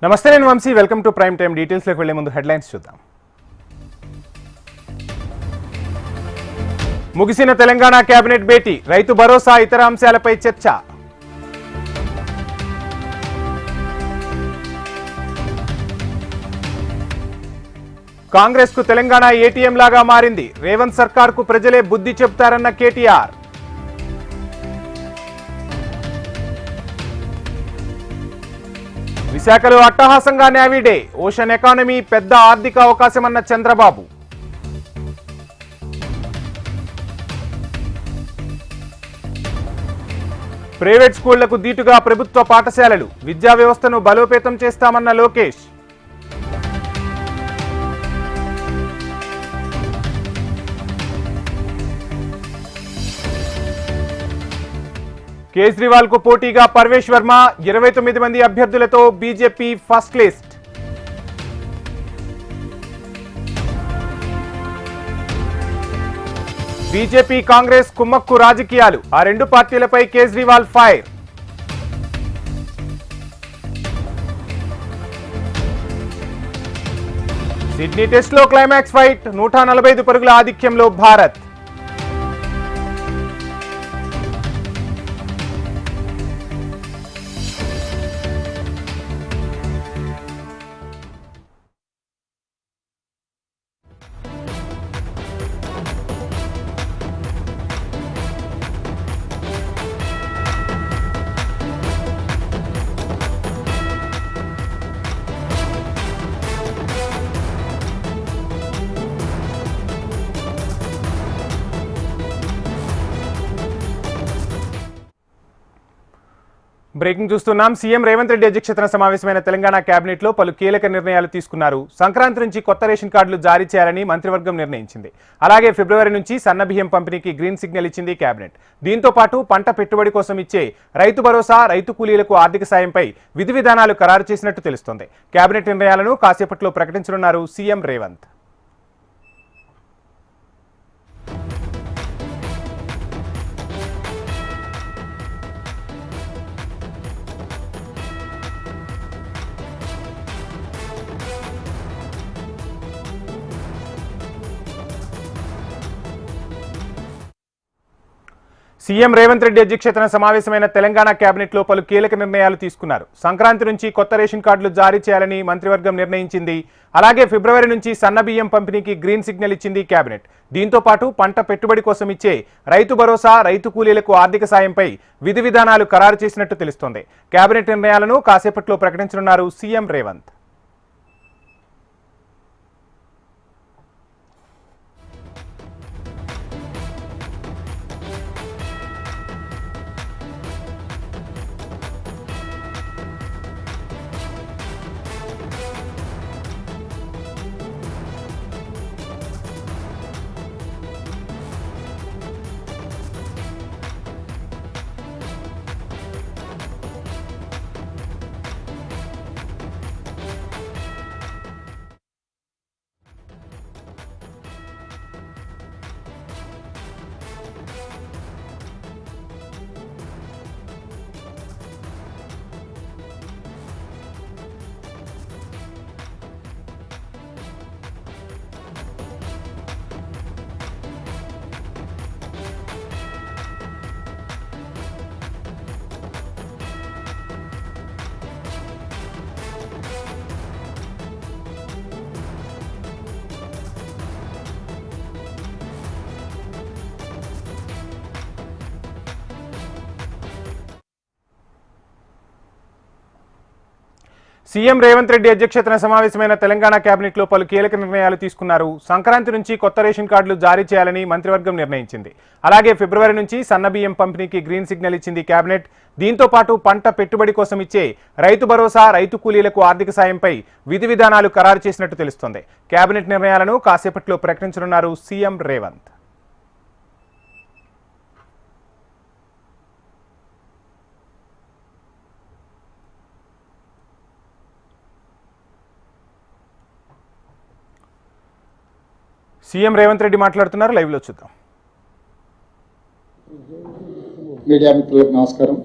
నమస్తే, నేను Vamshi. Welcome to prime time. డీటెయిల్స్లోకి వెళ్లే ముందు హెడ్లైన్స్ చూద్దాం. ముగిసిన తెలంగాణ కేబినెట్ భేటీ, రైతు భరోసా ఇతర అంశాలపై చర్చ. కాంగ్రెస్ కు తెలంగాణ ఏటీఎం లాగా మారింది, రేవంత్ సర్కార్ కు ప్రజలే బుద్ధి చెబుతారన్న కేటీఆర్. విశాఖలో అట్టహాసంగా నేవీ డే, ఓషన్ ఎకానమీ పెద్ద ఆర్థిక అవకాశమన్న చంద్రబాబు. ప్రైవేట్ స్కూళ్లకు దీటుగా ప్రభుత్వ పాఠశాలలు, విద్యా వ్యవస్థను బలోపేతం చేస్తామన్న లోకేష్. కేజ్రీవాల్ కు పోటీగా పర్వేష్ వర్మ, 29 మంది అభ్యర్థులతో BJP first list. BJP Congress కుమ్మక్కు రాజకీయాలు, ఆ రెండు పార్టీలపై కేజ్రీవాల్ ఫైర్. సిడ్నీ టెస్ట్ లో క్లైమాక్స్ ఫైట్, 145 పరుగుల ఆధిక్యంలో భారత్. బ్రేకింగ్ చూస్తున్నాం. సీఎం రేవంత్ రెడ్డి అధ్యక్షతన సమావేశమైన తెలంగాణ కేబినెట్ లో పలు కీలక నిర్ణయాలు తీసుకున్నారు. సంక్రాంతి నుంచి కొత్త రేషన్ కార్డులు జారీ చేయాలని మంత్రివర్గం నిర్ణయించింది. అలాగే ఫిబ్రవరి నుంచి సన్నబియ్యం పంపిణీకి గ్రీన్ సిగ్నల్ ఇచ్చింది కేబినెట్. దీంతో పాటు పంట పెట్టుబడి కోసం ఇచ్చే రైతు భరోసా, రైతు కూలీలకు ఆర్థిక సాయంపై విధి విధానాలు ఖరారు చేసినట్టు తెలుస్తోంది. కేబినెట్ నిర్ణయాలను కాసేపట్లో ప్రకటించనున్నారు సీఎం రేవంత్. సీఎం రేవంత్ రెడ్డి అధ్యక్షతన సమావేశమైన తెలంగాణ కేబినెట్ లో పలు కీలక నిర్ణయాలు తీసుకున్నారు. సంక్రాంతి నుంచి కొత్త రేషన్ కార్డులు జారీ చేయాలని మంత్రివర్గం నిర్ణయించింది. అలాగే ఫిబ్రవరి నుంచి సన్నబియ్యం పంపిణీకి గ్రీన్ సిగ్నల్ ఇచ్చింది కేబినెట్. దీంతో పాటు పంట పెట్టుబడి కోసం ఇచ్చే రైతు భరోసా, రైతు కూలీలకు ఆర్థిక సాయంపై విధి విధానాలు ఖరారు చేసినట్టు తెలుస్తోంది. కేబినెట్ నిర్ణయాలను కాసేపట్లో ప్రకటించనున్నారు సీఎం రేవంత్. సీఎం రేవంత్ రెడ్డి అధ్యక్షతన సమావేశమైన తెలంగాణ కేబినెట్ లో పలు కీలక నిర్ణయాలు తీసుకున్నారు. సంక్రాంతి నుంచి కొత్త రేషన్ కార్డులు జారీ చేయాలని మంత్రివర్గం నిర్ణయించింది. అలాగే ఫిబ్రవరి నుంచి సన్నబియ్యం పంపిణీకి గ్రీన్ సిగ్నల్ ఇచ్చింది కేబినెట్. దీంతో పాటు పంట పెట్టుబడి కోసం ఇచ్చే రైతు భరోసా, రైతు కూలీలకు ఆర్థిక సాయంపై విధి విధానాలు ఖరారు చేసినట్టు తెలుస్తోంది. కేబినెట్ నిర్ణయాలను కాసేపట్లో ప్రకటించనున్నారు సీఎం రేవంత్. సీఎం రేవంత్ రెడ్డి మాట్లాడుతున్నారు, లైవ్ లో చూద్దాం. మీడియా మిత్రులకు నమస్కారం.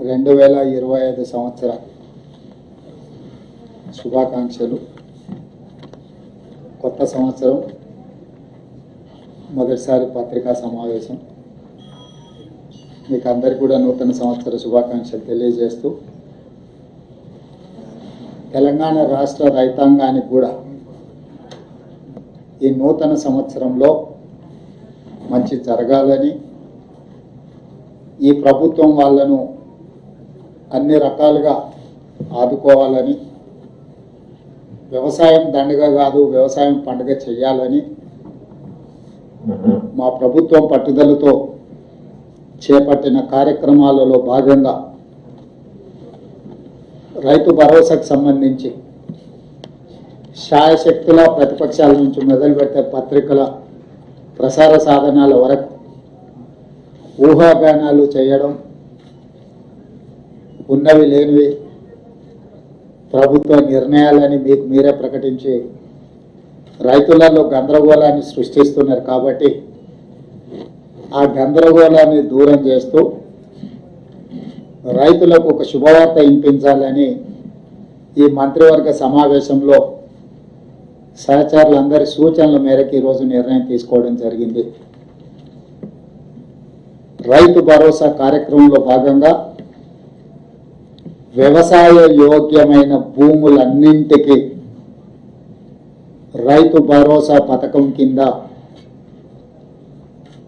2025 సంవత్సర శుభాకాంక్షలు. కొత్త సంవత్సరం మొదటిసారి పత్రికా సమావేశం. మీకు అందరికీ కూడా నూతన సంవత్సర శుభాకాంక్షలు తెలియజేస్తూ తెలంగాణ రాష్ట్ర రైతాంగానికి కూడా ఈ నూతన సంవత్సరంలో మంచి జరగాలని, ఈ ప్రభుత్వం వాళ్ళను అన్ని రకాలుగా ఆదుకోవాలని, వ్యవసాయం దండగ కాదు వ్యవసాయం పండుగ చేయాలని మా ప్రభుత్వం పట్టుదలతో చేపట్టిన కార్యక్రమాలలో భాగంగా రైతు భరోసాకు సంబంధించి శాయశక్తుల ప్రతిపక్షాల నుంచి మొదలుపెట్టే పత్రికల ప్రసార సాధనాల వరకు ఊహాగానాలు చేయడం, ఉన్నవి లేనివి ప్రభుత్వ నిర్ణయాలని మీకు మీరే ప్రకటించి రైతులలో గందరగోళాన్ని సృష్టిస్తున్నారు. కాబట్టి ఆ గందరగోళాన్ని దూరం చేస్తూ రైతులకు ఒక శుభవార్త వినిపించాలని ఈ మంత్రివర్గ సమావేశంలో సహచరులందరి సూచనల మేరకు ఈరోజు నిర్ణయం తీసుకోవడం జరిగింది. రైతు భరోసా కార్యక్రమంలో భాగంగా వ్యవసాయ యోగ్యమైన భూములన్నింటికి రైతు భరోసా పథకం కింద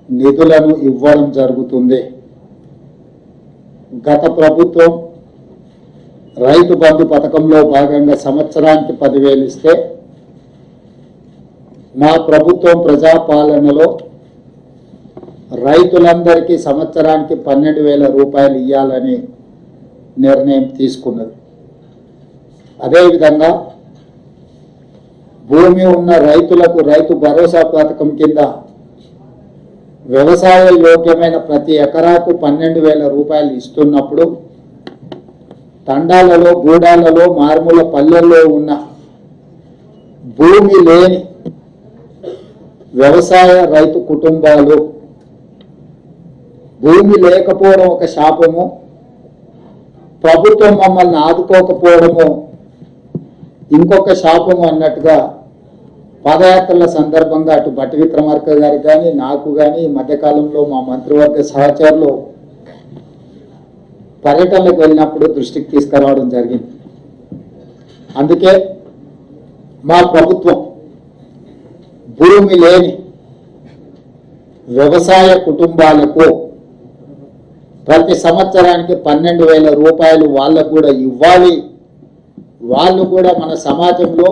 నిధులను ఇవ్వడం జరుగుతుంది. గత ప్రభుత్వం రైతు బంధు పథకంలో భాగంగా సంవత్సరానికి 10,000 ఇస్తే మా ప్రభుత్వం ప్రజాపాలనలో రైతులందరికీ సంవత్సరానికి 12,000 రూపాయలు ఇవ్వాలని నిర్ణయం తీసుకున్నది. అదేవిధంగా భూమి ఉన్న రైతులకు రైతు భరోసా పథకం కింద వ్యవసాయ యోగ్యమైన ప్రతి ఎకరాకు 12,000 రూపాయలు ఇస్తున్నప్పుడు తండాలలో, గూడాలలో, మారుమూల పల్లెల్లో ఉన్న భూమి లేని వ్యవసాయ రైతు కుటుంబాలు, భూమి లేకపోవడం ఒక శాపము, ప్రభుత్వం మమ్మల్ని ఆదుకోకపోవడము ఇంకొక శాపము అన్నట్టుగా పాదయాత్రల సందర్భంగా అటు భట్టి విక్రమార్క గారికి కానీ నాకు కానీ ఈ మధ్యకాలంలో మా మంత్రివర్గ సహచరులు పర్యటనలకు వెళ్ళినప్పుడు దృష్టికి తీసుకురావడం జరిగింది. అందుకే మా ప్రభుత్వం భూమి లేని వ్యవసాయ కుటుంబాలకు ప్రతి సంవత్సరానికి 12,000 రూపాయలు వాళ్ళకు కూడా ఇవ్వాలి, వాళ్ళు కూడా మన సమాజంలో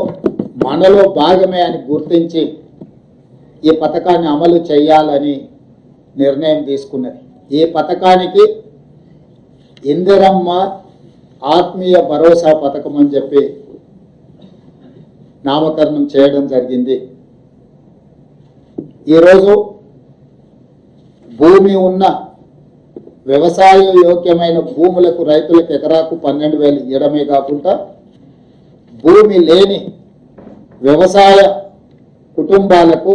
మనలో భాగమే అని గుర్తించి ఈ పథకాన్ని అమలు చేయాలని నిర్ణయం తీసుకున్నది. ఈ పథకానికి ఇందిరమ్మ ఆత్మీయ భరోసా పథకం అని చెప్పి నామకరణం చేయడం జరిగింది. ఈరోజు భూమి ఉన్న వ్యవసాయ యోగ్యమైన భూములకు రైతులకు ఎకరాకు 12,000 ఇవ్వడమే కాకుండా భూమి లేని వ్యవసాయ కుటుంబాలకు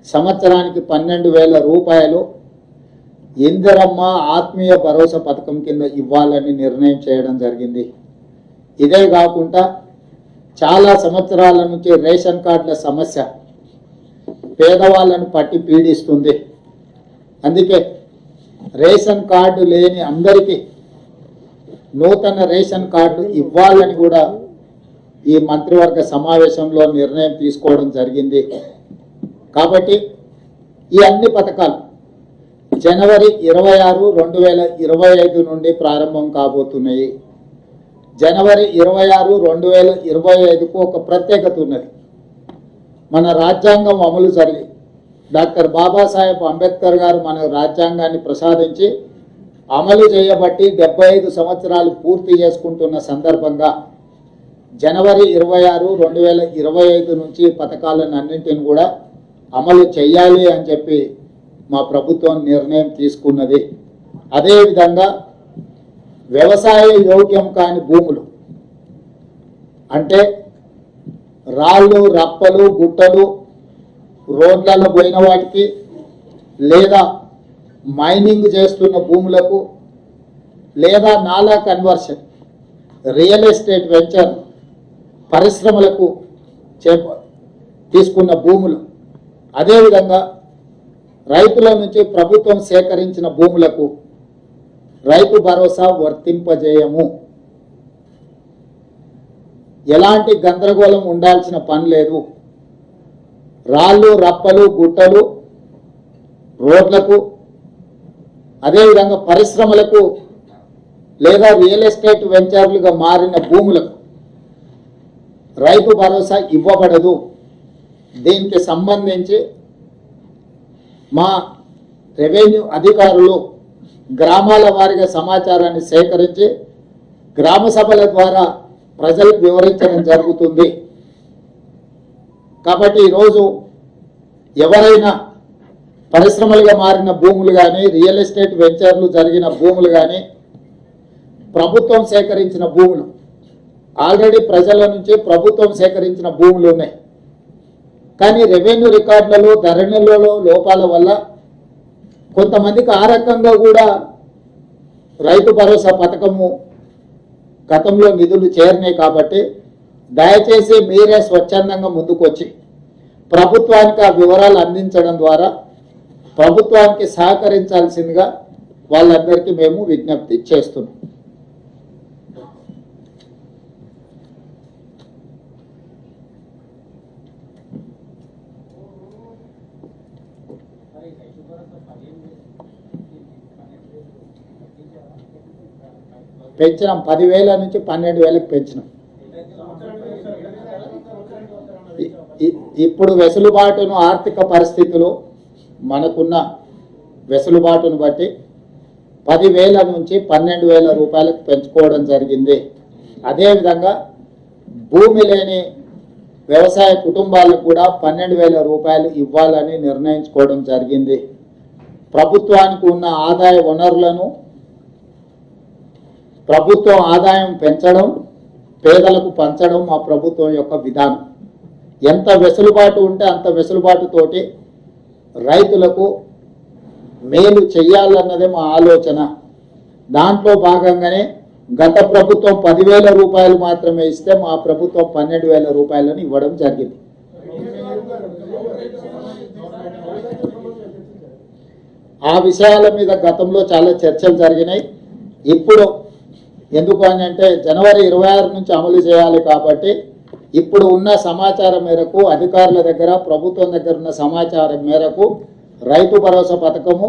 సంవత్సరానికి 12,000 రూపాయలు ఇందిరమ్మ ఆత్మీయ భరోసా పథకం కింద ఇవ్వాలని నిర్ణయం చేయడం జరిగింది. ఇదే కాకుండా చాలా సంవత్సరాల నుంచి రేషన్ కార్డుల సమస్య పేదవాళ్ళను పట్టి పీడిస్తుంది. అందుకే రేషన్ కార్డు లేని అందరికీ నూతన రేషన్ కార్డు ఇవ్వాలని కూడా ఈ మంత్రివర్గ సమావేశంలో నిర్ణయం తీసుకోవడం జరిగింది. కాబట్టి ఈ అన్ని పథకాలు జనవరి 26, 2025 నుండి ప్రారంభం కాబోతున్నాయి. జనవరి 26, 2025కు ఒక ప్రత్యేకత ఉన్నది. మన రాజ్యాంగం అమలు జరిగి డాక్టర్ బాబాసాహెబ్ అంబేద్కర్ గారు మన రాజ్యాంగాన్ని ప్రసాదించి అమలు చేయబట్టి 75 సంవత్సరాలు పూర్తి చేసుకుంటున్న సందర్భంగా జనవరి 26, 2025 నుంచి పథకాలను అన్నింటిని కూడా అమలు చేయాలి అని చెప్పి మా ప్రభుత్వం నిర్ణయం తీసుకున్నది. అదేవిధంగా వ్యవసాయ యోగ్యం కాని భూములు అంటే రాళ్ళు, రప్పలు, గుట్టలు, రోడ్లలో పోయిన వాటికి లేదా మైనింగ్ చేస్తున్న భూములకు లేదా నాలా కన్వర్షన్, రియల్ ఎస్టేట్ వెంచర్, పరిశ్రమలకు తీసుకున్న భూములు, అదేవిధంగా రైతుల నుంచి ప్రభుత్వం సేకరించిన భూములకు రైతు భరోసా వర్తింపజేయము. ఎలాంటి గందరగోళం ఉండాల్సిన పని లేదు. రాళ్ళు, రప్పలు, గుట్టలు రోడ్లకు, అదేవిధంగా పరిశ్రమలకు లేదా రియల్ ఎస్టేట్ వెంచర్లుగా మారిన భూములకు రైతు భరోసా ఇవ్వబడదు. దీనికి సంబంధించి మా రెవెన్యూ అధికారులు గ్రామాల వారీగా సమాచారాన్ని సేకరించి గ్రామ సభల ద్వారా ప్రజలకు వివరించడం జరుగుతుంది. కాబట్టి ఈరోజు ఎవరైనా పరిశ్రమలుగా మారిన భూములు కానీ, రియల్ ఎస్టేట్ వెంచర్లు జరిగిన భూములు కానీ, ప్రభుత్వం సేకరించిన భూములు, ఆల్రెడీ ప్రజల నుంచి ప్రభుత్వం సేకరించిన భూములు ఉన్నాయి. కానీ రెవెన్యూ రికార్డులలో, ధరణులలో లోపాల వల్ల కొంతమందికి ఆ రకంగా కూడా రైతు భరోసా పథకము గతంలో నిధులు చేరినాయి. కాబట్టి దయచేసి మీరే స్వచ్ఛందంగా ముందుకు వచ్చి ప్రభుత్వానికి ఆ వివరాలు అందించడం ద్వారా ప్రభుత్వానికి సహకరించాల్సిందిగా వాళ్ళందరికీ మేము విజ్ఞప్తి చేస్తున్నాం. పెంచినాం, 10,000 నుంచి 12,000కి పెంచినాం. ఇప్పుడు వెసులుబాటును, ఆర్థిక పరిస్థితులు, మనకున్న వెసులుబాటును బట్టి 10,000 నుంచి 12,000 రూపాయలకు పెంచుకోవడం జరిగింది. అదేవిధంగా భూమి లేని వ్యవసాయ కుటుంబాలకు కూడా 12,000 రూపాయలు ఇవ్వాలని నిర్ణయించుకోవడం జరిగింది. ప్రభుత్వానికి ఉన్న ఆదాయ వనరులను ప్రభుత్వం ఆదాయం పెంచడం, పేదలకు పంచడం మా ప్రభుత్వం యొక్క విధానం. ఎంత వెసులుబాటు ఉంటే అంత వెసులుబాటుతోటి రైతులకు మేలు చెయ్యాలన్నదే మా ఆలోచన. దాంట్లో భాగంగానే గత ప్రభుత్వం 10,000 రూపాయలు మాత్రమే ఇస్తే మా ప్రభుత్వం 12,000 రూపాయలను ఇవ్వడం జరిగింది. ఆ విషయాల మీద గతంలో చాలా చర్చలు జరిగినాయి. ఇప్పుడు ఎందుకు అని అంటే జనవరి 26 నుంచి అమలు చేయాలి. కాబట్టి ఇప్పుడు ఉన్న సమాచారం మేరకు, అధికారుల దగ్గర, ప్రభుత్వం దగ్గర ఉన్న సమాచారం మేరకు రైతు భరోసా పథకము,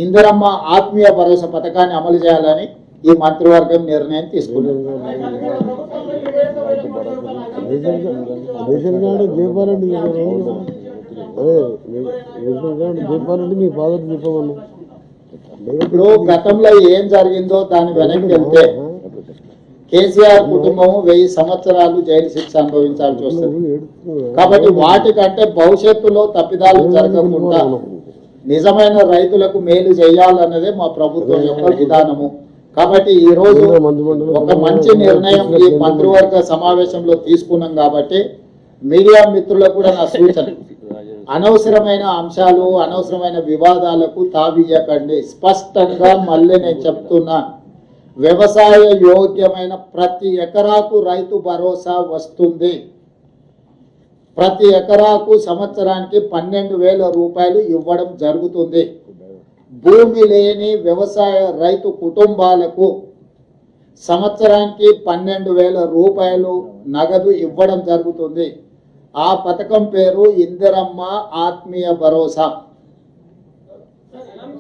ఇందిరమ్మ ఆత్మీయ భరోసా పథకాన్ని అమలు చేయాలని ఈ మంత్రివర్గం నిర్ణయం తీసుకున్నారు. ఇప్పుడు గతంలో ఏం జరిగిందో దాని వెనక్కి వెళ్తే కేసీఆర్ కుటుంబం 1000 సంవత్సరాలు జైలు శిక్ష అనుభవించాల్సి వస్తుంది. కాబట్టి వాటికంటే భవిష్యత్తులో తప్పిదాలు జరగకుండా నిజమైన రైతులకు మేలు చేయాలన్నదే మా ప్రభుత్వం యొక్క విధానము. కాబట్టి ఈ రోజు ఒక మంచి నిర్ణయం ఈ మంత్రివర్గ సమావేశంలో తీసుకున్నాం. కాబట్టి మీడియా మిత్రులకు కూడా నా సూచన, అనవసరమైన అంశాలు, అనవసరమైన వివాదాలకు తావియ్యకండి. స్పష్టంగా మళ్ళీ నేను చెప్తున్నా, వ్యవసాయ యోగ్యమైన ప్రతి ఎకరాకు రైతు భరోసా వస్తుంది. ప్రతి ఎకరాకు సంవత్సరానికి 12,000 రూపాయలు ఇవ్వడం జరుగుతుంది. భూమి లేని వ్యవసాయ రైతు కుటుంబాలకు సంవత్సరానికి 12,000 రూపాయలు నగదు ఇవ్వడం జరుగుతుంది. ఆ పథకం పేరు ఇందిరమ్మ ఆత్మీయ భరోసా.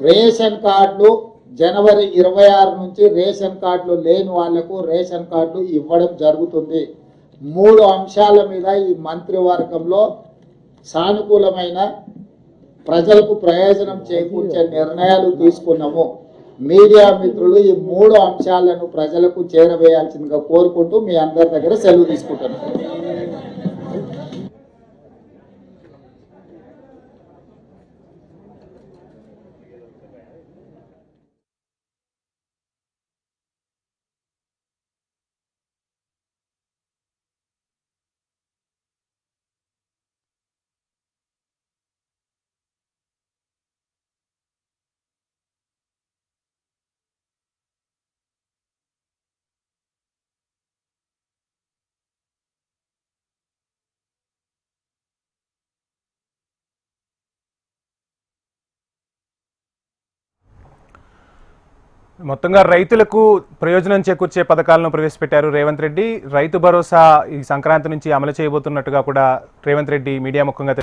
రేషన్ కార్డులు జనవరి 26 నుంచి రేషన్ కార్డులు లేని వాళ్లకు రేషన్ కార్డులు ఇవ్వడం జరుగుతుంది. 3 అంశాల మీద ఈ మంత్రివర్గంలో సానుకూలమైన, ప్రజలకు ప్రయోజనం చేకూర్చే నిర్ణయాలు తీసుకున్నాము. మీడియా మిత్రులు ఈ 3 అంశాలను ప్రజలకు చేరవేయాల్సిందిగా కోరుకుంటూ మీ అందరి దగ్గర సెలవు తీసుకుంటున్నాను. మొత్తంగా రైతులకు ప్రయోజనం చేకూర్చే పథకాలను ప్రవేశపెట్టారు రేవంత్ రెడ్డి. రైతు భరోసా ఈ సంక్రాంతి నుంచి అమలు చేయబోతున్నట్టుగా కూడా రేవంత్ రెడ్డి మీడియా ముఖంగా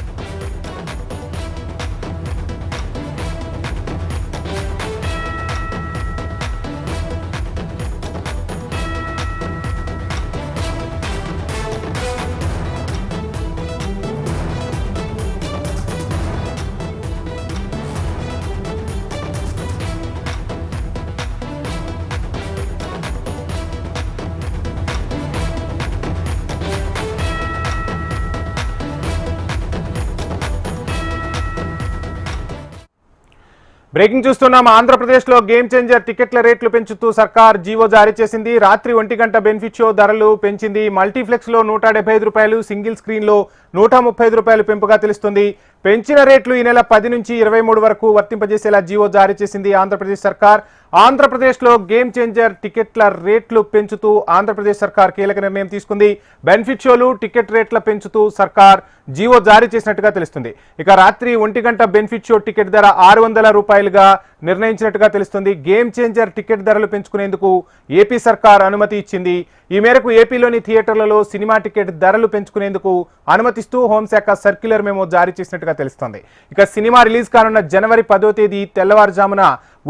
బ్రేకింగ్ చూస్తున్నాం. ఆంధ్రప్రదేశ్లో గేమ్ చేంజర్ టికెట్ల రేట్లు పెంచుతూ సర్కార్ జీవో జారీ చేసింది. రాత్రి 1 గంట బెనిఫిట్ షో ధరలు పెంచింది. మల్టీప్లెక్స్ లో 175 రూపాయలు, సింగిల్ స్క్రీన్ లో 135 రూపాయలు పెంపుగా తెలుస్తుంది. పెంచిన రేట్లు ఈ నెల 10 నుంచి 23 వరకు వర్తింపజేసేలా జీవో జారీ చేసింది ఆంధ్రప్రదేశ్ సర్కార్. ఆంధ్రప్రదేశ్లో గేమ్ చేంజర్ టికెట్ల రేట్లు పెంచుతూ ఆంధ్రప్రదేశ్ సర్కార్ కీలక నిర్ణయం తీసుకుంది. బెనిఫిట్ షోలు టికెట్ రేట్ల పెంచుతూ సర్కార్ జీవో జారీ చేసినట్టుగా తెలుస్తుంది. ఇక రాత్రి 1 గంట బెనిఫిట్ షో టికెట్ ధర 600 రూపాయలుగా నిర్ణయించినట్టుగా తెలుస్తుంది. గేమ్ చేంజర్ టికెట్ ధరలు పెంచుకునేందుకు ఏపీ సర్కార్ అనుమతి ఇచ్చింది. ఈ మేరకు ఏపీలోని థియేటర్లలో సినిమా టికెట్ ధరలు పెంచుకునేందుకు అనుమతిస్తూ హోంశాఖ సర్క్యులర్ మెమో జారీ చేసినట్టుగా తెలుస్తోంది. ఇక సినిమా రిలీజ్ కానున్న జనవరి 10వ తేదీ తెల్లవారుజామున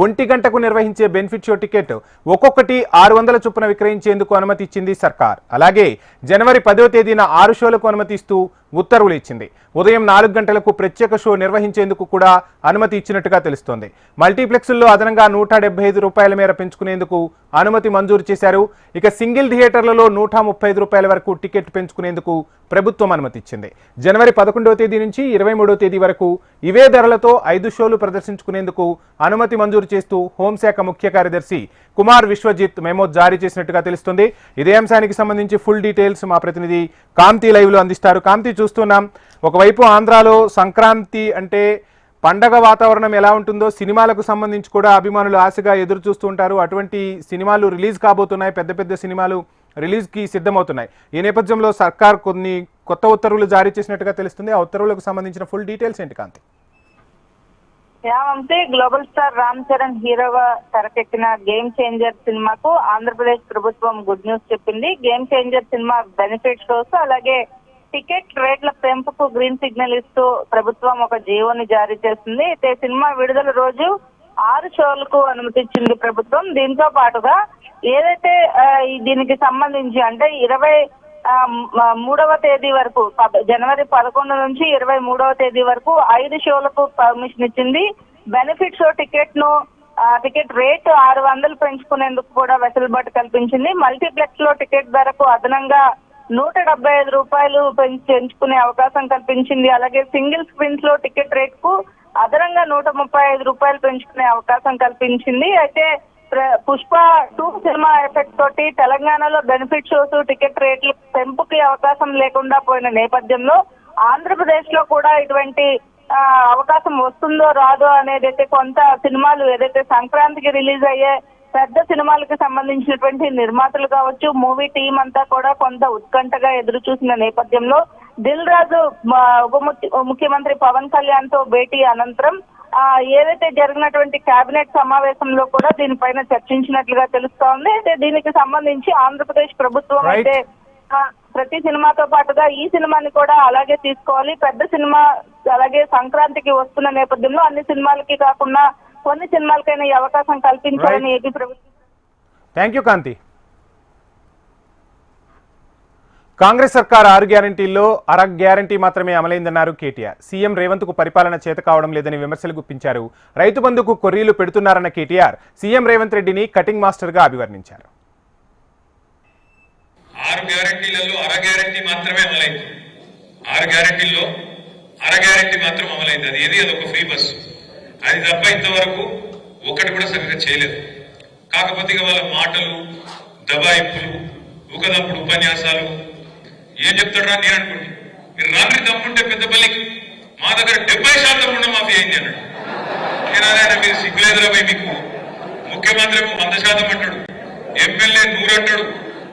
1 గంటకు నిర్వహించే బెనిఫిట్ షో టికెట్ ఒక్కొక్కటి 600 చొప్పున విక్రయించేందుకు అనుమతి ఇచ్చింది సర్కార్. అలాగే జనవరి 10వ తేదీన 6 షోలకు అనుమతి ఇస్తూ ఉత్తర్వులు ఇచ్చింది. ఉదయం 4 గంటలకు ప్రత్యేక షో నిర్వహించేందుకు కూడా అనుమతి ఇచ్చినట్టుగా తెలుస్తోంది. మల్టీప్లెక్స్ల్లో అదనంగా 175 రూపాయల మేర పెంచుకునేందుకు అనుమతి మంజూరు చేశారు. ఇక సింగిల్ థియేటర్లలో 135 రూపాయల వరకు టికెట్ పెంచుకునేందుకు ప్రభుత్వం అనుమతి ఇచ్చింది. జనవరి 11వ తేదీ నుంచి 23వ తేదీ వరకు ఇవే ధరలతో 5 షోలు ప్రదర్శించుకునేందుకు అనుమతి మంజూరు చేస్తూ హోంశాఖ ముఖ్య కార్యదర్శి కుమార్ విశ్వజిత్ మెమో జారీ చేసినట్టుగా తెలుస్తుంది. ఇదే అంశానికి సంబంధించి ఫుల్ డీటెయిల్స్ మా ప్రతినిధి కాంతి లైవ్ లో అందిస్తారు. కాంతి, చూస్తున్నాం ఒకవైపు ఆంధ్రాలో సంక్రాంతి అంటే పండగ వాతావరణం ఎలా ఉంటుందో సినిమాలకు సంబంధించి కూడా అభిమానులు ఆశగా ఎదురు చూస్తూ ఉంటారు. అటువంటి సినిమాలు రిలీజ్ కాబోతున్నాయి, పెద్ద పెద్ద సినిమాలు రిలీజ్కి సిద్ధమవుతున్నాయి. ఈ నేపథ్యంలో సర్కార్ కొన్ని కొత్త ఉత్తర్వులు జారీ చేసినట్టుగా తెలుస్తుంది. ఆ ఉత్తర్వులకు సంబంధించిన ఫుల్ డీటెయిల్స్ ఏంటి కాంతి? అంటే గ్లోబల్ స్టార్ రామ్ చరణ్ హీరోగా తెరకెక్కిన గేమ్ చేంజర్ సినిమాకు ఆంధ్రప్రదేశ్ ప్రభుత్వం గుడ్ న్యూస్ చెప్పింది. Game changer cinema benefit shows అలాగే టికెట్ రేట్ల పెంపుకు గ్రీన్ సిగ్నల్ ఇస్తూ ప్రభుత్వం ఒక జీవోని జారీ చేసింది. అయితే సినిమా విడుదల రోజు 6 షోలకు అనుమతిచ్చింది ప్రభుత్వం. దీంతో పాటుగా ఏదైతే దీనికి సంబంధించి అంటే 23వ తేదీ వరకు, జనవరి 11 నుంచి 23వ తేదీ వరకు 5 షోలకు పర్మిషన్ ఇచ్చింది. బెనిఫిట్ షో టికెట్ రేటు 600 పెంచుకునేందుకు కూడా వెసులుబాటు కల్పించింది. మల్టీప్లెక్స్ లో టికెట్ ధరకు అదనంగా 175 రూపాయలు పెంచుకునే అవకాశం కల్పించింది. అలాగే సింగిల్ స్క్రీన్స్ లో టికెట్ రేట్ కు అదనంగా 135 రూపాయలు పెంచుకునే అవకాశం కల్పించింది. అయితే పుష్ప 2 సినిమా ఎఫెక్ట్ తోటి తెలంగాణలో బెనిఫిట్ షోస్ టికెట్ రేట్లు పెంపుకి అవకాశం లేకుండా పోయిన నేపథ్యంలో ఆంధ్రప్రదేశ్ లో కూడా ఇటువంటి అవకాశం వస్తుందో రాదో అనేది అయితే కొంత సినిమాలు ఏదైతే సంక్రాంతికి రిలీజ్ అయ్యే పెద్ద సినిమాలకు సంబంధించినటువంటి నిర్మాతలు కావచ్చు, మూవీ టీం అంతా కూడా కొంత ఉత్కంఠగా ఎదురు చూసిన నేపథ్యంలో దిల్ రాజు ముఖ్యమంత్రి పవన్ కళ్యాణ్ తో భేటీ అనంతరం ఏదైతే జరిగినటువంటి కేబినెట్ సమావేశంలో కూడా దీనిపైన చర్చించినట్లుగా తెలుస్తోంది. అయితే దీనికి సంబంధించి ఆంధ్రప్రదేశ్ ప్రభుత్వం అయితే ప్రతి సినిమాతో పాటుగా ఈ సినిమాని కూడా అలాగే తీసుకోవాలి, పెద్ద సినిమా అలాగే సంక్రాంతికి వస్తున్న నేపథ్యంలో అన్ని సినిమాలకి కాకుండా కొన్ని సినిమాలకైనా ఈ అవకాశం కల్పించాలని ఏపీ ప్రభుత్వం. థ్యాంక్ యూ కాంతి. కాంగ్రెస్ సర్కార్ 6 గ్యారంటీల్లో అర గ్యారంటీ మాత్రమే అమలైందన్నారు కేటీఆర్. సీఎం రేవంత్ కు పరిపాలన చేత కావడం లేదని విమర్శలు గుప్పించారు. రైతు బంధుకు కొర్రీలు పెడుతున్నారన్న కేటీఆర్ సీఎం రేవంత్ రెడ్డిని కటింగ్ మాస్టర్ గా అభివర్ణించారు. 6 గ్యారంటీలలో అర గ్యారంటీ మాత్రమే అమలైంది. 6 గ్యారంటీల్లో అర గ్యారంటీ మాత్రం అమలైంది. అది ఏది? అదొక ఫ్రీ బస్సు. అది తప్ప ఇంతవరకు ఒకటి కూడా సరిగ్గా చేయలేదు. కాకపోతే వాళ్ళ మాటలు, దబాయింపులు, ఊకదప్పుడు ఉపన్యాసాలు ఏం చెప్తాడు రా నేను అనుకోండి. మీరు రాత్రి తప్పుంటే పెద్దపల్లికి మా దగ్గర 70% రుణమాఫీ అయింది అన్నాడు. నేనారాయణ మీరు సిగ్గులేదురా పోయి, మీకు ముఖ్యమంత్రి 100% అంటాడు, ఎమ్మెల్యే 100 అంటాడు,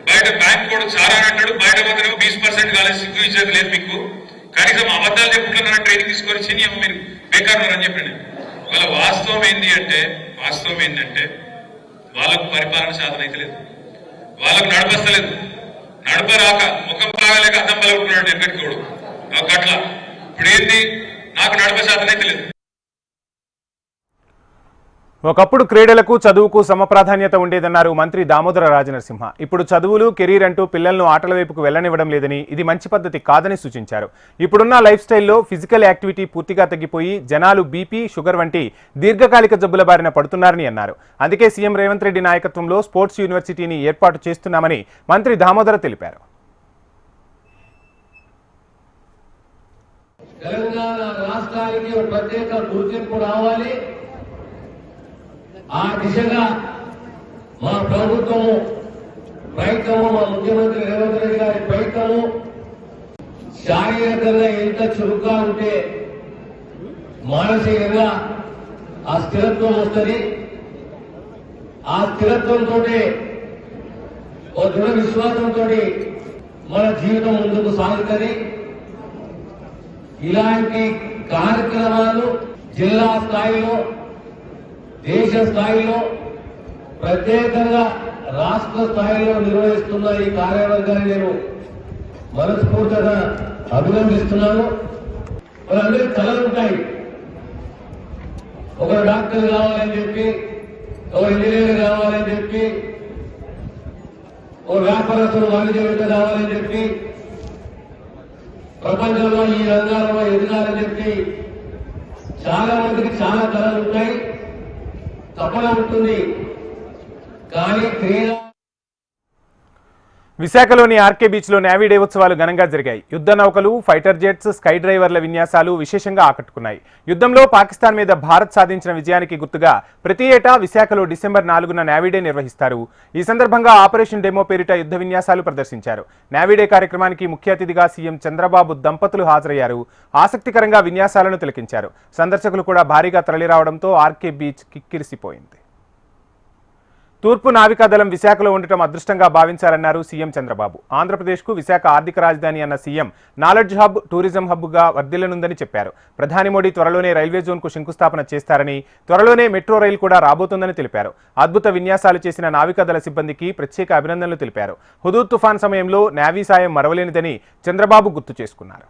బయట బ్యాంక్ కూడా చాలా అంటాడు, బయట పోతే 20% కాలేదు, సిగ్గు ఇచ్చేది లేదు మీకు. కనీసం అబద్ధాలు చెప్పుకుంటున్నారా ట్రైనింగ్ తీసుకొని చిన్న మీరు బేకారు అని చెప్పండి. వాళ్ళ వాస్తవం ఏంటంటే వాళ్ళకు పరిపాలన సాధన అయితే లేదు, వాళ్ళకు నడపస్తలేదు. నడపరాక ముఖం బాగలేక అద్దం పలుకున్నాడు ఎక్కడికి కూడా గట్ల. ఇప్పుడు ఏంటి, నాకు నడప సాధన అయితే లేదు. ఒకప్పుడు క్రీడలకు చదువుకు సమప్రాధాన్యత ఉండేదన్నారు మంత్రి దామోదర రాజనరసింహ. ఇప్పుడు చదువులు కెరీర్ అంటూ పిల్లలను ఆటల వైపుకు వెళ్లనివ్వడం లేదని, ఇది మంచి పద్ధతి కాదని సూచించారు. ఇప్పుడున్న లైఫ్ స్టైల్లో ఫిజికల్ యాక్టివిటీ పూర్తిగా తగ్గిపోయి జనాలు బీపీ, షుగర్ వంటి దీర్ఘకాలిక జబ్బుల బారిన పడుతున్నారని అన్నారు. అందుకే సీఎం రేవంత్ రెడ్డి నాయకత్వంలో స్పోర్ట్స్ యూనివర్సిటీని ఏర్పాటు చేస్తున్నామని మంత్రి దామోదర తెలిపారు. తెలంగాణ రాష్ట్రానికి ఒక ప్రత్యేక గుర్తింపు రావాలి. ఆ దిశగా మా ప్రభుత్వము ప్రయత్నము, మా ముఖ్యమంత్రి రేవంత్ రెడ్డి గారి ప్రయత్నము. శారీరకంగా ఎంత చురుగ్గా ఉంటే మానసికంగా ఆ స్థిరత్వం వస్తుంది. ఆ స్థిరత్వంతో ఒక దృఢ విశ్వాసంతో మన జీవితం ముందుకు సాగుతుంది. ఇలాంటి కార్యక్రమాలు జిల్లా స్థాయిలో, దేశ స్థాయిలో, ప్రత్యేకంగా రాష్ట్ర స్థాయిలో నిర్వహిస్తున్న ఈ కార్యవర్గాన్ని నేను మనస్ఫూర్తిగా అభినందిస్తున్నాను. మనందరికీ కళలు ఉంటాయి. ఒకరు డాక్టర్ కావాలని చెప్పి, ఒక ఇంజనీర్ కావాలని చెప్పి, ఒక వ్యాపారస్తులు వాణిజ్యవేత్త కావాలని చెప్పి, ప్రపంచంలో ఈ రంగాల్లో ఎదగాలని చెప్పి చాలా మందికి చాలా కళలు ఉంటాయి, తపన ఉంటుంది. కానీ క్రీడా విశాఖలోని ఆర్కే బీచ్లో నేవీ డే ఉత్సవాలు ఘనంగా జరిగాయి. యుద్ధ నౌకలు, ఫైటర్ జెట్స్, స్కై డ్రైవర్ల విన్యాసాలు విశేషంగా ఆకట్టుకున్నాయి. యుద్ధంలో పాకిస్తాన్ మీద భారత్ సాధించిన విజయానికి గుర్తుగా ప్రతి ఏటా విశాఖలో డిసెంబర్ 4న నేవీ డే నిర్వహిస్తారు. ఈ సందర్భంగా ఆపరేషన్ డెమో పేరిట యుద్ధ విన్యాసాలు ప్రదర్శించారు. నేవీ డే కార్యక్రమానికి ముఖ్య అతిథిగా సీఎం చంద్రబాబు దంపతులు హాజరయ్యారు. ఆసక్తికరంగా విన్యాసాలను తిలకించారు. సందర్శకులు కూడా భారీగా తరలిరావడంతో ఆర్కే బీచ్ కిక్కిరిసిపోయింది. తూర్పు నావికాదళం విశాఖలో ఉండటం అదృష్టంగా భావించాలన్నారు సీఎం చంద్రబాబు. ఆంధ్రప్రదేశ్కు విశాఖ ఆర్థిక రాజధాని అన్న సీఎం నాలెడ్జ్ హబ్, టూరిజం హబ్గా వర్ధిల్లనుందని చెప్పారు. ప్రధాని మోడీ త్వరలోనే రైల్వే జోన్కు శంకుస్థాపన చేస్తారని, త్వరలోనే మెట్రో రైలు కూడా రాబోతుందని తెలిపారు. అద్భుత విన్యాసాలు చేసిన నావికాదళ సిబ్బందికి ప్రత్యేక అభినందనలు తెలిపారు. హుదూద్ తుఫాన్ సమయంలో నేవీ సాయం మరవలేనిదని చంద్రబాబు గుర్తు చేసుకున్నారు.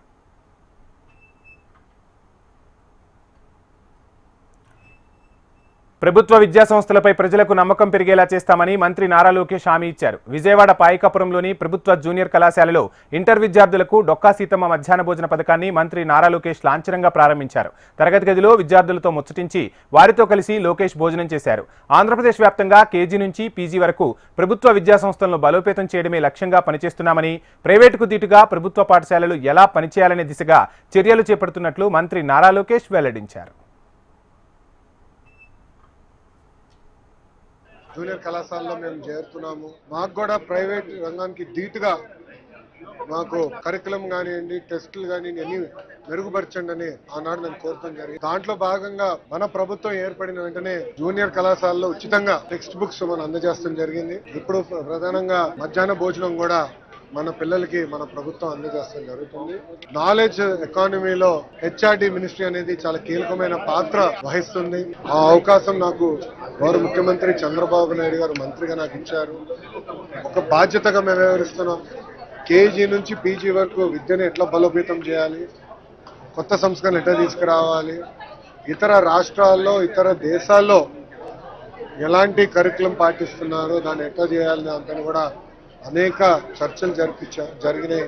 ప్రభుత్వ విద్యా సంస్థలపై ప్రజలకు నమ్మకం పెరిగేలా చేస్తామని మంత్రి నారా లోకేష్ హామీ ఇచ్చారు. విజయవాడ పాయకాపురంలోని ప్రభుత్వ జూనియర్ కళాశాలలో ఇంటర్ విద్యార్థులకు డొక్కా సీతమ్మ మధ్యాహ్న భోజన పథకాన్ని మంత్రి నారా లోకేష్ లాంఛనంగా ప్రారంభించారు. తరగతి గదిలో విద్యార్థులతో ముచ్చటించి వారితో కలిసి లోకేష్ భోజనం చేశారు. ఆంధ్రప్రదేశ్ వ్యాప్తంగా కేజీ నుంచి పీజీ వరకు ప్రభుత్వ విద్యా సంస్థలను బలోపేతం చేయడమే లక్ష్యంగా పనిచేస్తున్నామని, ప్రైవేటుకు దీటుగా ప్రభుత్వ పాఠశాలలు ఎలా పనిచేయాలనే దిశగా చర్యలు చేపడుతున్నట్లు మంత్రి నారా లోకేష్ వెల్లడించారు. జూనియర్ కళాశాలలో మేము చేరుతున్నాము. మాకు కూడా ప్రైవేట్ రంగానికి ధీటుగా మాకు కరికులం కానివ్వండి, టెస్టులు కానివ్వండి అన్ని మెరుగుపరచండి అని ఆనాడు నేను కోరటం జరిగింది. దాంట్లో భాగంగా మన ప్రభుత్వం ఏర్పడిన వెంటనే జూనియర్ కళాశాలలో ఉచితంగా టెక్స్ట్ బుక్స్ మనం అందజేయడం జరిగింది. ఇప్పుడు ప్రధానంగా మధ్యాహ్న భోజనం కూడా మన పిల్లలకి మన ప్రభుత్వం అందజేయడం జరుగుతుంది. నాలెడ్జ్ ఎకానమీలో హెచ్ఆర్డి మినిస్ట్రీ అనేది చాలా కీలకమైన పాత్ర వహిస్తుంది. ఆ అవకాశం నాకు గౌరవ ముఖ్యమంత్రి చంద్రబాబు నాయుడు గారు మంత్రిగా నాకు ఇచ్చారు. ఒక బాధ్యతగా మేము వ్యవహరిస్తున్నాం. కేజీ నుంచి పీజీ వరకు విద్యను ఎట్లా బలోపేతం చేయాలి, కొత్త సంస్కరణ ఎట్లా తీసుకురావాలి, ఇతర రాష్ట్రాల్లో ఇతర దేశాల్లో ఎలాంటి కరికులం పాటిస్తున్నారో దాన్ని ఎట్లా చేయాలి దాంతో కూడా అనేక చర్చలు జరిగినాయి.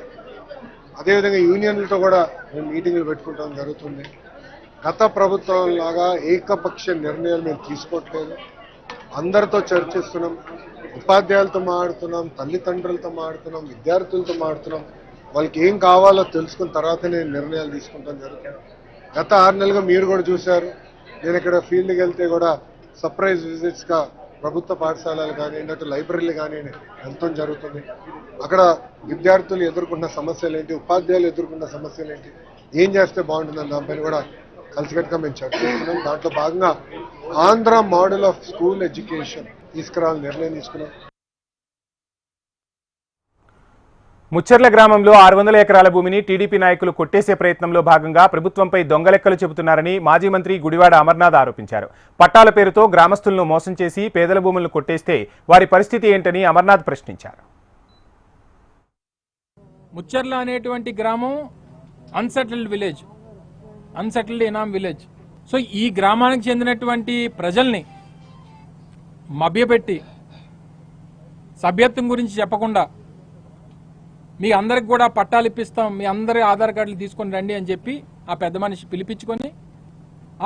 అదేవిధంగా యూనియన్లతో కూడా మేము మీటింగ్లు పెట్టుకుంటాం జరుగుతుంది. గత ప్రభుత్వం లాగా ఏకపక్ష నిర్ణయాలు మేము తీసుకోవట్లేదు. అందరితో చర్చిస్తున్నాం, ఉపాధ్యాయులతో మాట్లాడుతున్నాం, తల్లిదండ్రులతో మాట్లాడుతున్నాం, విద్యార్థులతో మాట్లాడుతున్నాం. వాళ్ళకి ఏం కావాలో తెలుసుకున్న తర్వాతనే నిర్ణయాలు తీసుకుంటాం జరుగుతుంది. గత 6 నెలలుగా మీరు కూడా చూశారు. నేను ఇక్కడ ఫీల్డ్కి వెళ్తే కూడా సర్ప్రైజ్ విజిట్స్గా ప్రభుత్వ పాఠశాలలు కానివ్వండి, అటు లైబ్రరీలు కానివ్వండి వెళ్తాం జరుగుతుంది. అక్కడ విద్యార్థులు ఎదుర్కొన్న సమస్యలు ఏంటి, ఉపాధ్యాయులు ఎదుర్కొన్న సమస్యలు ఏంటి, ఏం చేస్తే బాగుంటుందని దానిపైన కూడా కలిసికట్టుగా మేము చర్చిస్తున్నాం. దాంట్లో భాగంగా Andhra model of school education తీసుకురావాలని నిర్ణయం తీసుకున్నాం. ముచ్చర్ల గ్రామంలో 600 ఎకరాల భూమిని టీడీపీ నాయకులు కొట్టేసే ప్రయత్నంలో భాగంగా ప్రభుత్వంపై దొంగలెక్కలు చెబుతున్నారని మాజీ మంత్రి గుడివాడ అమర్నాథ్ ఆరోపించారు. పట్టాల పేరుతో గ్రామస్తులను మోసం చేసి పేదల భూములను కొట్టేస్తే వారి పరిస్థితి ఏంటని అమర్నాథ్ ప్రశ్నించారు. ముచ్చర్ల అనేటువంటి గ్రామం unsettled village, unsettled inam village. So ఈ గ్రామానికి చెందినటువంటి ప్రజల్ని మభ్యపెట్టి సభ్యత్వం గురించి చెప్పకుండా మీ అందరికి కూడా పట్టాలు ఇప్పిస్తాం, మీ అందరి ఆధార్ కార్డులు తీసుకొని రండి అని చెప్పి ఆ పెద్ద మనిషి పిలిపించుకొని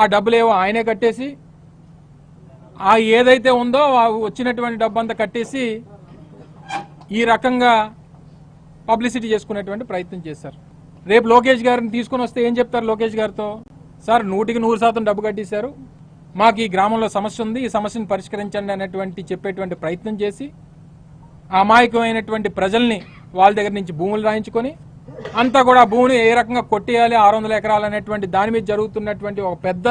ఆ డబ్బులేవో ఆయనే కట్టేసి ఆ ఏదైతే ఉందో వచ్చినటువంటి డబ్బు అంతా కట్టేసి ఈ రకంగా పబ్లిసిటీ చేసుకునేటువంటి ప్రయత్నం చేశారు. రేపు లోకేష్ గారిని తీసుకొని వస్తే ఏం చెప్తారు లోకేష్ గారితో? సార్ 100% డబ్బు కట్టేశారు, మాకు ఈ గ్రామంలో సమస్య ఉంది, ఈ సమస్యను పరిష్కరించండి అనేటువంటి చెప్పేటువంటి ప్రయత్నం చేసి అమాయకమైనటువంటి ప్రజల్ని వాళ్ళ దగ్గర నుంచి భూములు రాయించుకొని అంతా కూడా భూమిని ఏ రకంగా కొట్టేయాలి 600 ఎకరాలు అనేటువంటి దాని మీద జరుగుతున్నటువంటి ఒక పెద్ద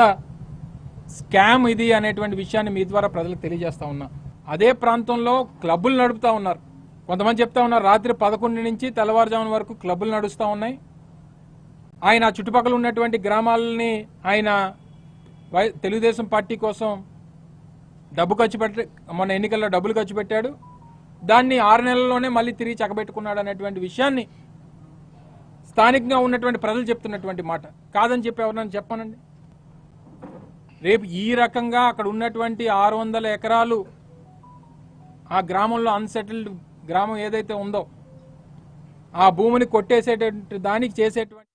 స్కామ్ ఇది అనేటువంటి విషయాన్ని మీ ద్వారా ప్రజలకు తెలియజేస్తా ఉన్నా. అదే ప్రాంతంలో క్లబ్బులు నడుపుతా ఉన్నారు. కొంతమంది చెప్తా ఉన్నారు రాత్రి 11 నుంచి తెల్లవారుజామున వరకు క్లబ్బులు నడుస్తూ ఉన్నాయి. ఆయన చుట్టుపక్కల ఉన్నటువంటి గ్రామాలని ఆయన తెలుగుదేశం పార్టీ కోసం డబ్బు మొన్న ఎన్నికల్లో డబ్బులు ఖర్చు పెట్టాడు, దాన్ని 6 నెలల్లోనే మళ్ళీ తిరిగి చక్కబెట్టుకున్నాడు అనేటువంటి విషయాన్ని స్థానికంగా ఉన్నటువంటి ప్రజలు చెప్తున్నటువంటి మాట. కాదని చెప్పి ఎవరన్నా చెప్పానండి? రేపు ఈ రకంగా అక్కడ ఉన్నటువంటి 600 ఎకరాలు ఆ గ్రామంలో అన్సెటిల్డ్ గ్రామం ఏదైతే ఉందో ఆ భూమిని కొట్టేసేటువంటి దానికి చేసేటువంటి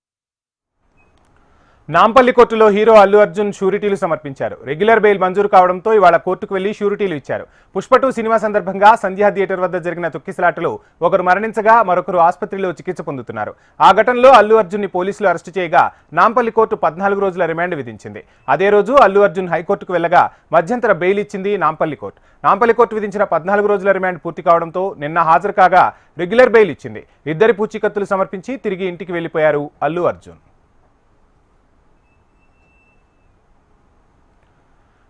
నాంపల్లి కోర్టులో హీరో అల్లు అర్జున్ షూరిటీలు సమర్పించారు. రెగ్యులర్ బెయిల్ మంజూరు కావడంతో ఇవాళ కోర్టుకు వెళ్లి షూరిటీలు ఇచ్చారు. పుష్ప 2 సినిమా సందర్భంగా సంధ్యా థియేటర్ వద్ద జరిగిన తొక్కిసలాటలో ఒకరు మరణించగా మరొకరు ఆసుపత్రిలో చికిత్స పొందుతున్నారు. ఆ ఘటనలో అల్లు అర్జున్ ని పోలీసులు అరెస్టు చేయగా నాంపల్లి కోర్టు 14 రోజుల రిమాండ్ విధించింది. అదే రోజు అల్లు అర్జున్ హైకోర్టుకు వెళ్లగా మధ్యంతర బెయిల్ ఇచ్చింది నాంపల్లి కోర్టు. నాంపల్లి కోర్టు విధించిన 14 రోజుల రిమాండ్ పూర్తి కావడంతో నిన్న హాజరు కాగా రెగ్యులర్ బెయిల్ ఇచ్చింది. ఇద్దరి పూచీకత్తులు సమర్పించి తిరిగి ఇంటికి వెళ్లిపోయారు అల్లు అర్జున్.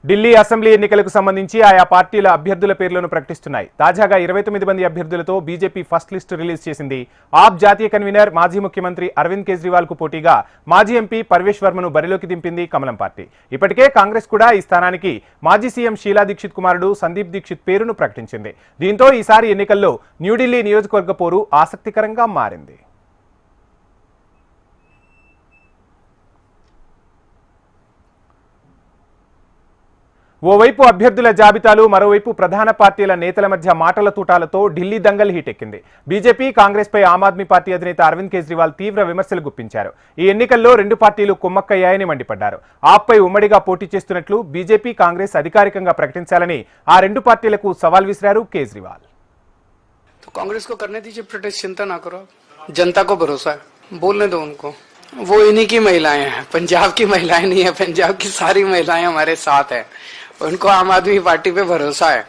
ఢిల్లీ అసెంబ్లీ ఎన్నికలకు సంబంధించి ఆయా పార్టీల అభ్యర్థుల పేర్లను ప్రకటిస్తున్నాయి. తాజాగా 29 మంది అభ్యర్థులతో బీజేపీ ఫస్ట్ లిస్టు రిలీజ్ చేసింది. ఆప్ జాతీయ కన్వీనర్ మాజీ ముఖ్యమంత్రి అరవింద్ కేజ్రీవాల్ కు పోటీగా మాజీ ఎంపీ పర్వేష్ వర్మను బరిలోకి దింపింది కమలం పార్టీ. ఇప్పటికే కాంగ్రెస్ కూడా ఈ స్థానానికి మాజీ సీఎం షీలా దీక్షిత్ కుమారుడు సందీప్ దీక్షిత్ పేరును ప్రకటించింది. దీంతో ఈసారి ఎన్నికల్లో న్యూఢిల్లీ నియోజకవర్గ పోరు ఆసక్తికరంగా మారింది. ఓవైపు అభ్యర్థుల జాబితాలు, మరోవైపు ప్రధాన పార్టీల నేతల మధ్య మాటల తూటాలతో ఢిల్లీ దంగల్ హీటెక్కింది. బీజేపీ, కాంగ్రెస్ పై ఆమ్ ఆద్మీ పార్టీ అధినేత అరవింద్ కేజ్రీవాల్ తీవ్ర విమర్శలు గుప్పించారు. ఈ ఎన్నికల్లో 2 పార్టీలు కుమ్మక్కయ్యాయని మండిపడ్డారు. ఆప్పై ఉమ్మడిగా పోటీ చేస్తున్నట్లు బీజేపీ, కాంగ్రెస్ అధికారికంగా ప్రకటించాలని ఆ 2 పార్టీలకు సవాల్ విసిరారు కేజ్రీవాల్. कांग्रेस को करने दीजिए प्रोटेस्ट, चिंता ना करो, जनता को भरोसा है, बोलने दो उनको। वो इन्हीं की महिलाएं हैं, पंजाब की महिलाएं नहीं है, पंजाब की सारी महिलाएं हमारे साथ हैं, उनको आम आदमी पार्टी पे भरोसा है।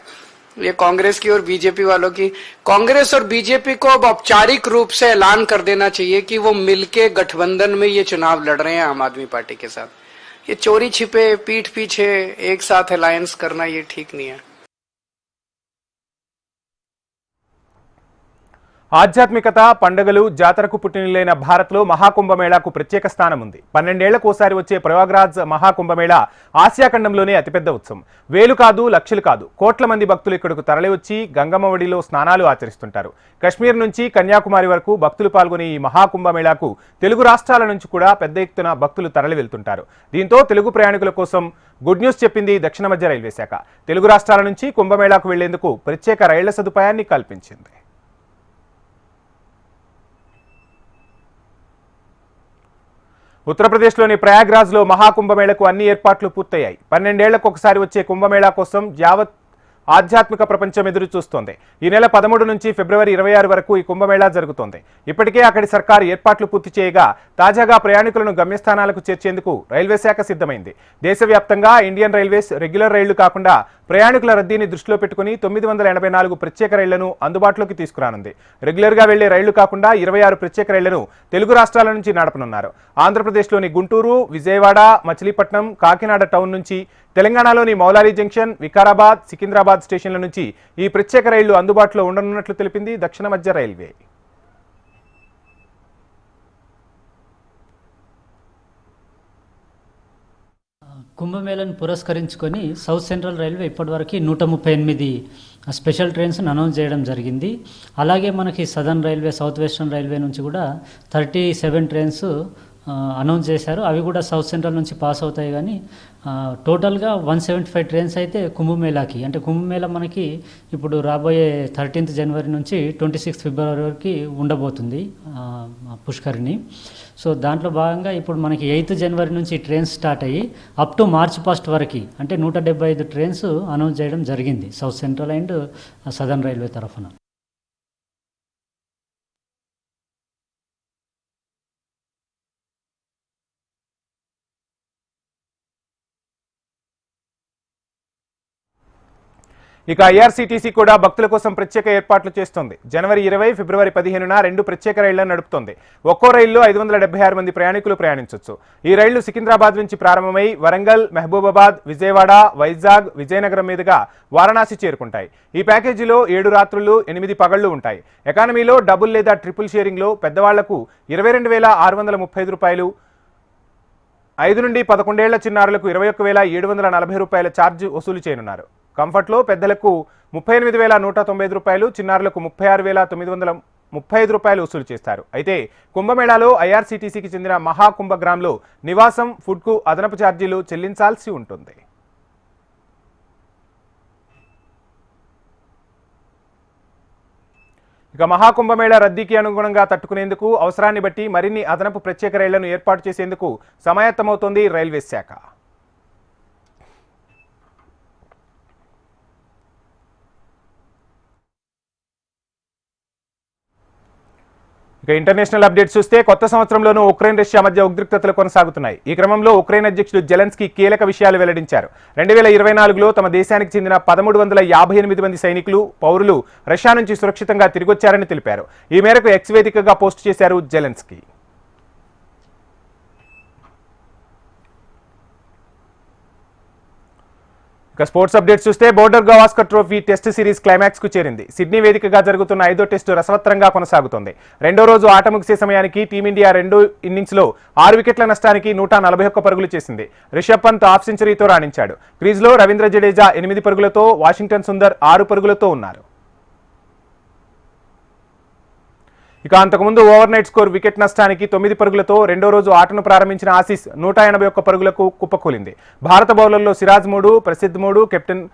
ये कांग्रेस की और बीजेपी वालों की, कांग्रेस और बीजेपी को अब औपचारिक रूप से ऐलान कर देना चाहिए कि वो मिलके गठबंधन में ये चुनाव लड़ रहे हैं आम आदमी पार्टी के साथ। ये चोरी छिपे पीठ पीछे एक साथ अलायंस करना ये ठीक नहीं है। ఆధ్యాత్మికత, పండుగలు, జాతరకు పుట్టినిల్లైన భారత్లో మహాకుంభమేళాకు ప్రత్యేక స్థానం ఉంది. 12 ఏళ్లకోసారి వచ్చే ప్రయాగ్రాజ్ మహాకుంభమేళా ఆసియా ఖండంలోనే అతిపెద్ద ఉత్సవం. వేలు కాదు, లక్షలు కాదు, కోట్ల మంది భక్తులు ఇక్కడకు తరలివచ్చి గంగమ్మ ఒడిలో స్నానాలు ఆచరిస్తుంటారు. కశ్మీర్ నుంచి కన్యాకుమారి వరకు భక్తులు పాల్గొనే ఈ మహాకుంభమేళాకు తెలుగు రాష్ట్రాల నుంచి కూడా పెద్ద ఎత్తున భక్తులు తరలి వెళ్తుంటారు. దీంతో తెలుగు ప్రయాణికుల కోసం గుడ్ న్యూస్ చెప్పింది దక్షిణ మధ్య రైల్వే శాఖ. తెలుగు రాష్ట్రాల నుంచి కుంభమేళాకు వెళ్లేందుకు ప్రత్యేక రైళ్ల సదుపాయాన్ని కల్పించింది. ఉత్తరప్రదేశ్లోని ప్రయాగ్రాజ్లో మహాకుంభమేళకు అన్ని ఏర్పాట్లు పూర్తయ్యాయి. 12 ఏళ్లకు ఒకసారి వచ్చే కుంభమేళా కోసం యావత్ ఆధ్యాత్మిక ప్రపంచం ఎదురు చూస్తోంది. ఈ నెల 13 నుంచి ఫిబ్రవరి 26 వరకు ఈ కుంభమేళా జరుగుతోంది. ఇప్పటికే అక్కడి సర్కారు ఏర్పాట్లు పూర్తి చేయగా తాజాగా ప్రయాణికులను గమ్యస్థానాలకు చేర్చేందుకు రైల్వే శాఖ సిద్ధమైంది. దేశవ్యాప్తంగా ఇండియన్ రైల్వేస్ రెగ్యులర్ రైళ్లు కాకుండా ప్రయాణికుల రద్దీని దృష్టిలో పెట్టుకుని 984 ప్రత్యేక రైళ్లను అందుబాటులోకి తీసుకురానుంది. రెగ్యులర్గా వెళ్లే రైళ్లు కాకుండా 26 ప్రత్యేక రైళ్లను తెలుగు రాష్ట్రాల నుంచి నడపనున్నారు. ఆంధ్రప్రదేశ్లోని గుంటూరు, విజయవాడ, మచిలీపట్నం, కాకినాడ టౌన్ నుంచి, తెలంగాణలోని మౌలాలి జంక్షన్, వికారాబాద్, సికింద్రాబాద్ స్టేషన్ల నుంచి ఈ ప్రత్యేక రైళ్లు అందుబాటులో ఉండనున్నట్లు తెలిపింది దక్షిణ మధ్య రైల్వే. కుంభమేళను పురస్కరించుకొని సౌత్ సెంట్రల్ రైల్వే ఇప్పటివరకు 138 స్పెషల్ ట్రైన్స్ అనౌన్స్ చేయడం జరిగింది. అలాగే మనకి southern railway, south western railway నుంచి కూడా 37 ట్రైన్స్ అనౌన్స్ చేశారు. అవి కూడా సౌత్ సెంట్రల్ నుంచి పాస్ అవుతాయి. కానీ టోటల్గా 175 ట్రైన్స్ అయితే కుంభమేళాకి, అంటే కుంభమేళా మనకి ఇప్పుడు రాబోయే 13th జనవరి నుంచి 26th ఫిబ్రవరి వరకు ఉండబోతుంది పుష్కరిణి. సో దాంట్లో భాగంగా ఇప్పుడు మనకి 8th జనవరి నుంచి ట్రైన్స్ స్టార్ట్ అయ్యి అప్ టు మార్చ్ 1 వరకు అంటే 175 ట్రైన్స్ అనౌన్స్ చేయడం జరిగింది south central and southern railway తరఫున. ఇక ఐఆర్సీటీసీ కూడా భక్తుల కోసం ప్రత్యేక ఏర్పాట్లు చేస్తోంది. జనవరి 20, ఫిబ్రవరి 15న 2 ప్రత్యేక రైళ్లను నడుపుతోంది. ఒక్కో రైల్లో 576 మంది ప్రయాణికులు ప్రయాణించవచ్చు. ఈ రైళ్లు సికింద్రాబాద్ నుంచి ప్రారంభమై వరంగల్, మహబూబాబాద్, విజయవాడ, వైజాగ్, విజయనగరం మీదుగా వారణాసి చేరుకుంటాయి. ఈ ప్యాకేజీలో 7 రాత్రులు 8 పగళ్లు ఉంటాయి. ఎకానమీలో డబుల్ లేదా ట్రిపుల్ షేరింగ్లో పెద్దవాళ్లకు 22,635 రూపాయలు, 5 నుండి 11 ఏళ్ల చిన్నారులకు 21,740 రూపాయల ఛార్జ్ వసూలు చేయనున్నారు. కంఫర్ట్లో పెద్దలకు 38,195 రూపాయలు, చిన్నారులకు 36,935 రూపాయలు వసూలు చేస్తారు. అయితే కుంభమేళాలో ఐఆర్సీటీసీకి చెందిన మహాకుంభగ్రామ్లో నివాసం, ఫుడ్కు అదనపు ఛార్జీలు చెల్లించాల్సి ఉంటుంది. ఇక మహాకుంభమేళా రద్దీకి అనుగుణంగా తట్టుకునేందుకు అవసరాన్ని బట్టి మరిన్ని అదనపు ప్రత్యేక రైళ్లను ఏర్పాటు చేసేందుకు సమాయత్తమవుతోంది రైల్వే శాఖ. ఇక ఇంటర్నేషనల్ అప్డేట్స్ చూస్తే కొత్త సంవత్సరంలోనూ ఉక్రెయిన్, రష్యా మధ్య ఉద్రిక్తతలు కొనసాగుతున్నాయి. ఈ క్రమంలో ఉక్రెయిన్ అధ్యక్షుడు జెలెన్స్కీ కీలక విషయాలు వెల్లడించారు. 2024లో తమ దేశానికి చెందిన 1358 మంది సైనికులు, పౌరులు రష్యా నుంచి సురక్షితంగా తిరిగొచ్చారని తెలిపారు. ఈ మేరకు ఎక్స్ వేదికగా పోస్ట్ చేశారు జెలెన్స్కీ. ఇక స్పోర్ట్స్ అప్డేట్స్ చూస్తే border Gavaskar trophy test series climax కు చేరింది. సిడ్నీ వేదికగా జరుగుతున్న 5వ టెస్టు రసవత్రంగా కొనసాగుతోంది. రెండో రోజు ఆట ముగిసే సమయానికి టీమిండియా 2 ఇన్నింగ్స్లో 6 వికెట్ల నష్టానికి 141 పరుగులు చేసింది. రిషబ్ పంత్ హాఫ్ సెంచరీతో రాణించాడు. క్రీజ్లో రవీంద్ర జడేజా 8 పరుగులతో, వాషింగ్టన్ సుందర్ 6 పరుగులతో ఉన్నారు. ఇక అంతకుముందు ఓవర్ నైట్ స్కోర్ వికెట్ నష్టానికి 9 పరుగులతో రెండో రోజు ఆటను ప్రారంభించిన ఆసీస్ 181 పరుగులకు కుప్పకూలింది. భారత బౌలర్లో సిరాజ్ 3, ప్రసిద్ధ్ 3, కెప్టెన్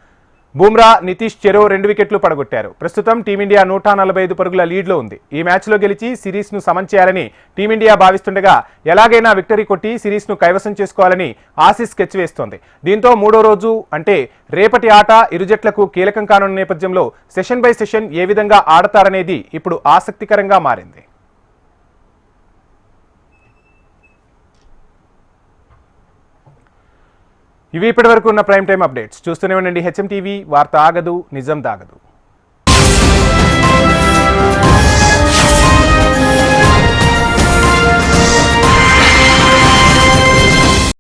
బూమ్రా, నితీష్ చెరో 2 వికెట్లు పడగొట్టారు. ప్రస్తుతం టీమిండియా 145 పరుగుల లీడ్లో ఉంది. ఈ మ్యాచ్లో గెలిచి సిరీస్ను సమన్ చేయాలని టీమిండియా భావిస్తుండగా ఎలాగైనా విక్టరీ కొట్టి సిరీస్ను కైవసం చేసుకోవాలని ఆసీస్ స్కెచ్ వేస్తోంది. దీంతో మూడో రోజు అంటే రేపటి ఆట ఇరు జట్లకు కీలకం కానున్న నేపథ్యంలో సెషన్ బై సెషన్ ఏ విధంగా ఆడతారనేది ఇప్పుడు ఆసక్తికరంగా మారింది. ఇవి ఇప్పటివరకు ఉన్న ప్రైమ్ టైం అప్డేట్స్. చూస్తూనే ఉండండి హెచ్ఎం టీవీ, వార్త ఆగదు, నిజం దాగదు.